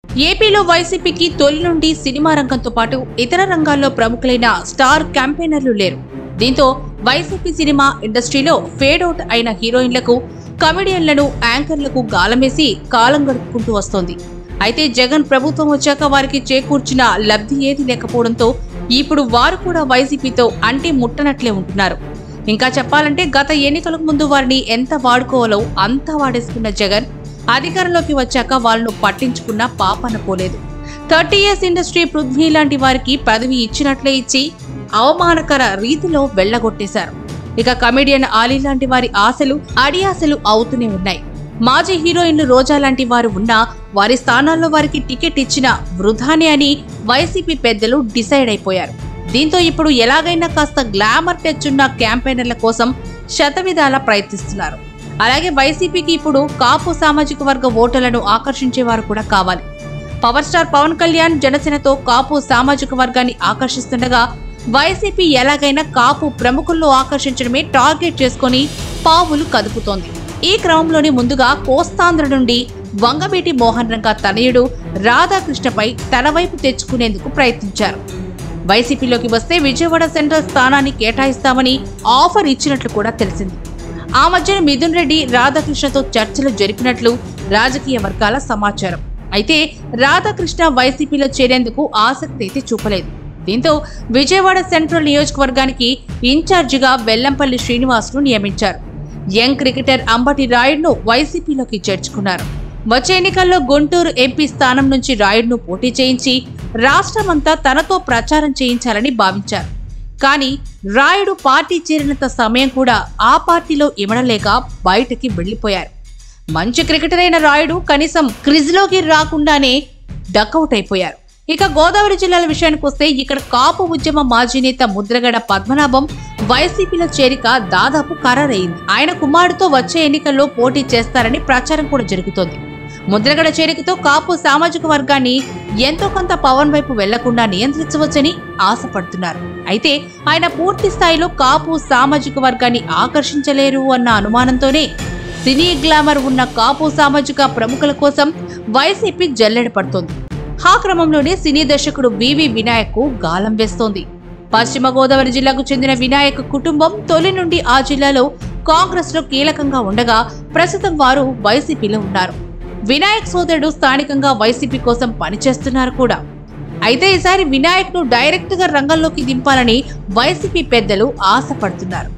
ఏపీలో వైసీపీకి తొలి నుండి సినిమా రంగంతో పాటు ఇతర రంగాల్లో ప్రముఖులైన స్టార్ క్యాంపెయినర్లు లేరు. దీంతో వైసీపీ సినిమా ఇండస్ట్రీలో ఫేడ్ అవుట్ అయిన హీరోయిన్లకు, కమెడియన్లను, యాంకర్లకు గాలమేసి కాలం గడుపుకుంటూ వస్తోంది. అయితే జగన్ ప్రభుత్వం వచ్చాక వారికి చేకూర్చిన లబ్ధి ఏది లేకపోవడంతో ఇప్పుడు వారు కూడా వైసీపీతో అంటి ముట్టనట్లే ఉంటున్నారు. ఇంకా చెప్పాలంటే గత ఎన్నికలకు ముందు వారిని ఎంత వాడుకోవాలో అంతా వాడేసుకున్న జగన్ అధికారంలోకి వచ్చాక వాళ్ళను పట్టించుకున్న పాపన పోలేదు. 30 years ఇండస్ట్రీ పృథ్వీ లాంటి వారికి పదవి ఇచ్చినట్లే ఇచ్చి అవమానకర రీతిలో వెళ్లగొట్టేశారు. ఇక కమెడియన్ ఆలీ లాంటి వారి ఆశలు అడియాసలు అవుతూనే ఉన్నాయి. మాజీ హీరోయిన్లు రోజా లాంటి వారు ఉన్నా వారి స్థానాల్లో వారికి టికెట్ ఇచ్చిన వృధానే అని వైసీపీ పెద్దలు డిసైడ్ అయిపోయారు. దీంతో ఇప్పుడు ఎలాగైనా కాస్త గ్లామర్ టచ్ ఉన్న క్యాంపెయినర్ల కోసం శతవిధాలా ప్రయత్నిస్తున్నారు. అలాగే వైసీపీకి ఇప్పుడు కాపు సామాజిక వర్గ ఓటర్లను ఆకర్షించేవారు కూడా కావాలి. పవర్ స్టార్ పవన్ కళ్యాణ్ జనసేనతో కాపు సామాజిక వర్గాన్ని ఆకర్షిస్తుండగా వైసీపీ ఎలాగైనా కాపు ప్రముఖుల్లో ఆకర్షించడమే టార్గెట్ చేసుకుని పావులు కదుపుతోంది. ఈ క్రమంలోనే ముందుగా కోస్తాంధ్ర నుండి వంగవీటి మోహన్ రంగ తనయుడు రాధాకృష్ణపై తన వైపు తెచ్చుకునేందుకు ప్రయత్నించారు. వైసీపీలోకి వస్తే విజయవాడ సెంట్రల్ స్థానాన్ని కేటాయిస్తామని ఆఫర్ ఇచ్చినట్లు కూడా తెలిసింది. ఆ మధ్యన మిథున్ రెడ్డి రాధాకృష్ణతో చర్చలు జరిపినట్లు రాజకీయ వర్గాల సమాచారం. అయితే రాధాకృష్ణ వైసీపీలో చేరేందుకు ఆసక్తి అయితే చూపలేదు. దీంతో విజయవాడ సెంట్రల్ నియోజకవర్గానికి ఇన్ఛార్జిగా వెల్లంపల్లి శ్రీనివాస్ను నియమించారు. యంగ్ క్రికెటర్ అంబటి రాయుడును వైసీపీలోకి చేర్చుకున్నారు. వచ్చే ఎన్నికల్లో గుంటూరు ఎంపీ స్థానం నుంచి రాయుడును పోటీ చేయించి రాష్ట్రమంతా తనతో ప్రచారం చేయించాలని భావించారు. కానీ రాయుడు పార్టీ చేరినంత సమయం కూడా ఆ పార్టీలో ఇమడలేక బయటకి వెళ్లిపోయారు. మంచి క్రికెటర్ అయిన రాయుడు కనీసం క్రిజ్లోకి రాకుండానే డకౌట్ అయిపోయారు. ఇక గోదావరి జిల్లాల విషయానికి వస్తే ఇక్కడ కాపు ఉద్యమ మాజీ నేత ముద్రగడ పద్మనాభం వైసీపీలో చేరిక దాదాపు ఖరారైంది. ఆయన కుమారుడితో వచ్చే ఎన్నికల్లో పోటీ చేస్తారని ప్రచారం కూడా జరుగుతోంది. ముద్రగడ చేరికతో కాపు సామాజిక వర్గాన్ని ఎంతో కొంత పవన్ వైపు వెళ్లకుండా నియంత్రించవచ్చని ఆశపడుతున్నారు. అయితే ఆయన పూర్తి స్థాయిలో కాపు సామాజిక వర్గాన్ని ఆకర్షించలేరు అన్న అనుమానంతోనే సినీ గ్లామర్ ఉన్న కాపు సామాజిక ప్రముఖుల కోసం వైసీపీ జల్లెడ పడుతోంది. ఆ క్రమంలోనే సినీ దర్శకుడు వివి వినాయక్ గాలం వేస్తోంది. పశ్చిమ గోదావరి జిల్లాకు చెందిన వినాయక్ కుటుంబం తొలి నుండి ఆ జిల్లాలో కాంగ్రెస్ లో కీలకంగా ఉండగా ప్రస్తుతం వారు వైసీపీలో ఉన్నారు. వినాయక్ సోదరుడు స్థానికంగా వైసీపీ కోసం పనిచేస్తున్నారు కూడా. అయితే ఈసారి వినాయక్ ను డైరెక్ట్ గా రంగంలోకి దింపాలని వైసీపీ పెద్దలు ఆశపడుతున్నారు.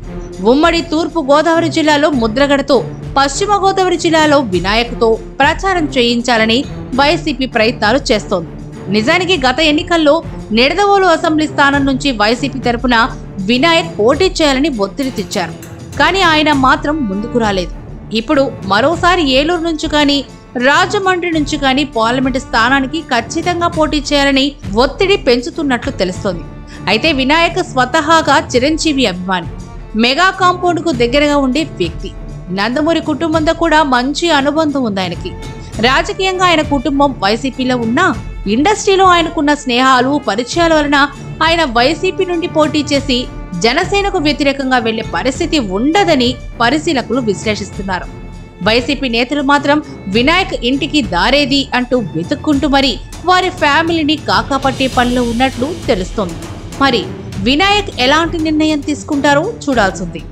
ఉమ్మడి తూర్పు గోదావరి జిల్లాలో ముద్రగడతో, పశ్చిమ గోదావరి జిల్లాలో వినాయక్ తో ప్రచారం చేయించాలని వైసీపీ ప్రయత్నాలు చేస్తోంది. నిజానికి గత ఎన్నికల్లో నిడదవోలు అసెంబ్లీ స్థానం నుంచి వైసీపీ తరపున వినాయక్ పోటీ చేయాలని ఒత్తిడి తెచ్చారు. కానీ ఆయన మాత్రం ముందుకు రాలేదు. ఇప్పుడు మరోసారి ఏలూరు నుంచి కానీ రాజమండ్రి నుంచి కానీ పార్లమెంటు స్థానానికి ఖచ్చితంగా పోటీ చేయాలని ఒత్తిడి పెంచుతున్నట్లు తెలుస్తోంది. అయితే వినాయక్ స్వతహాగా చిరంజీవి అభిమాని, మెగా కాంపౌండ్ కు దగ్గరగా ఉండే వ్యక్తి. నందమూరి కుటుంబంతో కూడా మంచి అనుబంధం ఉంది ఆయనకి. రాజకీయంగా ఆయన కుటుంబం వైసీపీలో ఉన్నా ఇండస్ట్రీలో ఆయనకున్న స్నేహాలు, పరిచయాల వలన ఆయన వైసీపీ నుండి పోటీ చేసి జనసేనకు వ్యతిరేకంగా వెళ్లే పరిస్థితి ఉండదని పరిశీలకులు విశ్లేషిస్తున్నారు. వైసీపీ నేతలు మాత్రం వినాయక్ ఇంటికి దారేది అంటూ వెతుక్కుంటూ మరి వారి ఫ్యామిలీని కాకాపట్టే పనిలో ఉన్నట్లు తెలుస్తోంది. మరి వినాయక్ ఎలాంటి నిర్ణయం తీసుకుంటారో చూడాల్సింది.